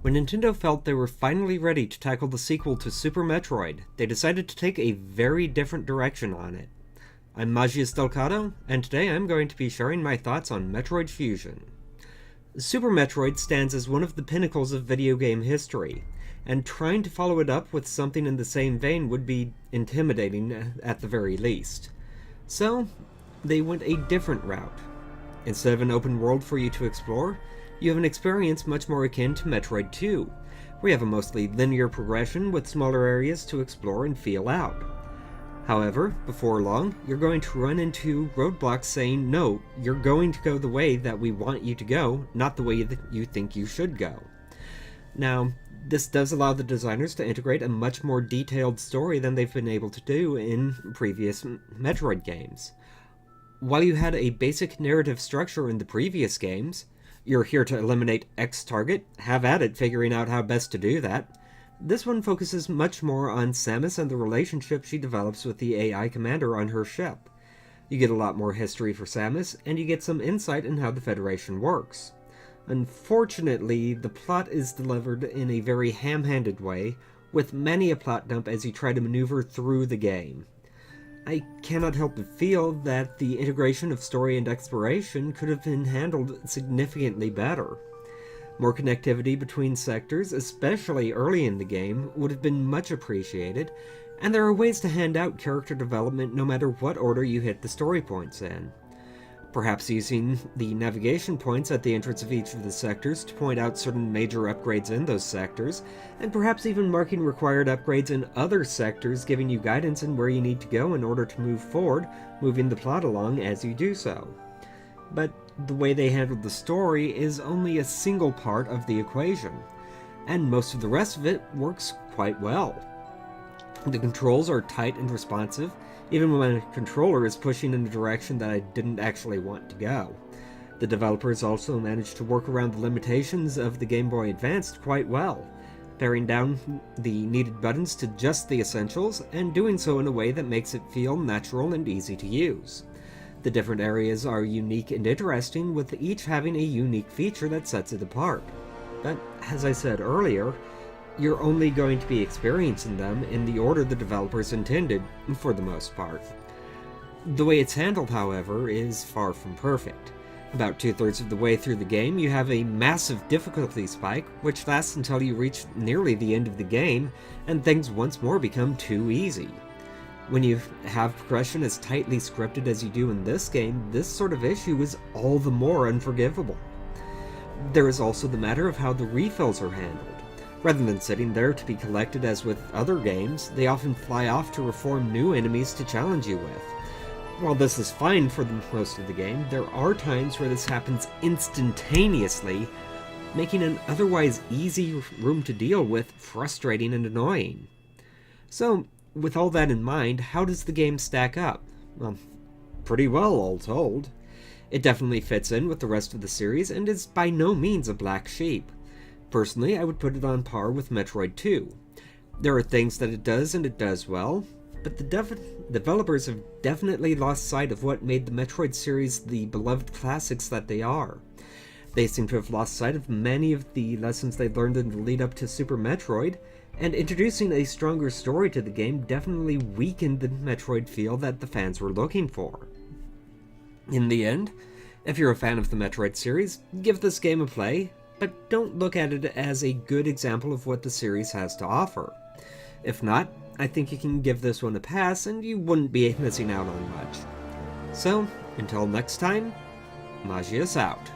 When Nintendo felt they were finally ready to tackle the sequel to Super Metroid, they decided to take a very different direction on it. I'm Magius Delgado, and today I'm going to be sharing my thoughts on Metroid Fusion. Super Metroid stands as one of the pinnacles of video game history, and trying to follow it up with something in the same vein would be intimidating at the very least. So, they went a different route. Instead of an open world for you to explore, you have an experience much more akin to Metroid 2, where you have a mostly linear progression with smaller areas to explore and feel out. However, before long, you're going to run into roadblocks saying, no, you're going to go the way that we want you to go, not the way that you think you should go. Now, this does allow the designers to integrate a much more detailed story than they've been able to do in previous Metroid games. While you had a basic narrative structure in the previous games, you're here to eliminate X target, have at it figuring out how best to do that. This one focuses much more on Samus and the relationship she develops with the AI commander on her ship. You get a lot more history for Samus, and you get some insight in how the Federation works. Unfortunately, the plot is delivered in a very ham-handed way, with many a plot dump as you try to maneuver through the game. I cannot help but feel that the integration of story and exploration could have been handled significantly better. More connectivity between sectors, especially early in the game, would have been much appreciated, and there are ways to hand out character development no matter what order you hit the story points in. Perhaps using the navigation points at the entrance of each of the sectors to point out certain major upgrades in those sectors, and perhaps even marking required upgrades in other sectors, giving you guidance in where you need to go in order to move forward, moving the plot along as you do so. But the way they handled the story is only a single part of the equation, and most of the rest of it works quite well. The controls are tight and responsive, even when my controller is pushing in a direction that I didn't actually want to go. The developers also managed to work around the limitations of the Game Boy Advance quite well, paring down the needed buttons to just the essentials, and doing so in a way that makes it feel natural and easy to use. The different areas are unique and interesting, with each having a unique feature that sets it apart. But, as I said earlier, you're only going to be experiencing them in the order the developers intended, for the most part. The way it's handled, however, is far from perfect. About 2/3 of the way through the game, you have a massive difficulty spike, which lasts until you reach nearly the end of the game, and things once more become too easy. When you have progression as tightly scripted as you do in this game, this sort of issue is all the more unforgivable. There is also the matter of how the refills are handled. Rather than sitting there to be collected as with other games, they often fly off to reform new enemies to challenge you with. While this is fine for most of the game, there are times where this happens instantaneously, making an otherwise easy room to deal with frustrating and annoying. So, with all that in mind, how does the game stack up? Well, pretty well, all told. It definitely fits in with the rest of the series and is by no means a black sheep. Personally, I would put it on par with Metroid 2. There are things that it does and it does well, but the developers have definitely lost sight of what made the Metroid series the beloved classics that they are. They seem to have lost sight of many of the lessons they learned in the lead up to Super Metroid, and introducing a stronger story to the game definitely weakened the Metroid feel that the fans were looking for. In the end, if you're a fan of the Metroid series, give this game a play, but don't look at it as a good example of what the series has to offer. If not, I think you can give this one a pass and you wouldn't be missing out on much. So, until next time, Magius out.